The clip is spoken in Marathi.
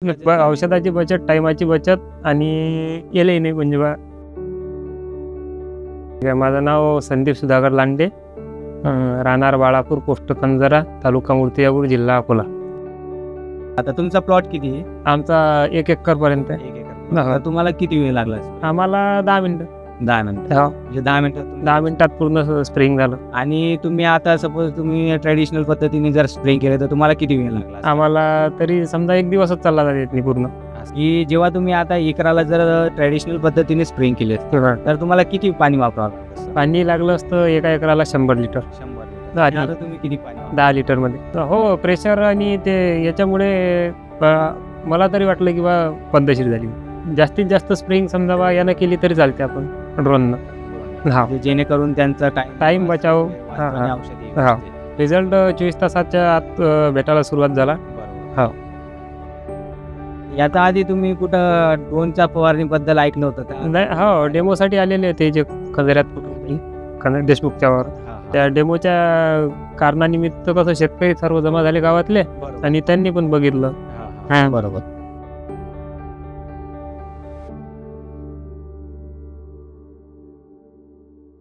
औषधाची बचत, टाइमाची बचत आणि केलंही नाही म्हणजे बा. माझं नाव संदीप सुधाकर लांडे, राहणार बाळापूर, पोस्ट कंजरा, तालुका मूर्तिजापूर, जिल्हा अकोला. आता तुमचा प्लॉट किती आहे? आमचा 1 एकर पर्यंत आहे. 1 एकर. तर तुम्हाला किती वेळ लागला? आम्हाला 10 मिनिटं. 10 मिनिटं. हो. म्हणजे 10 मिनिटात 10 मिनिटात पूर्ण स्प्रेइंग झालं. आणि तुम्ही आता सपोज तुम्ही ट्रेडिशनल पद्धतीने जर स्प्रेइंग केलं तर तुम्हाला किती वेळ लागला? आम्हाला तरी समजा 1 दिवसच चालला जाते पूर्ण. की जेव्हा तुम्ही आता एकराला जर ट्रेडिशनल पद्धतीने स्प्रेइंग केले तर तुम्हाला किती पाणी वापरावं लागतं? पाणी लागलं असतं एका एकराला 100 लिटर. 100 लिटर. आता तुम्ही किती पाणी? 10 लिटर मध्ये. हो, प्रेशर आणि ते याच्यामुळे मला तरी वाटलं की बा पद्धतशीर झाली. जास्तीत जास्त स्प्रेइंग समजा बा यानं केली तरी चालते आपण ड्रोननं. हा, जेणेकरून त्यांचा टाइम बचाव. हा, रिझल्ट 24 तासाच्या आत भेटायला सुरुवात झाला. हा. याचा आधी तुम्ही कुठं ड्रोनच्या फवारणीबद्दल ऐकलं होतं का? नाही, हो, डेमोसाठी आलेले ते जे खंजऱ्यात देशमुखच्यावर, त्या डेमोच्या कारणानिमित्त कसं शेतकरी सर्व जमा झाले गावातले आणि त्यांनी पण बघितलं. बरोबर.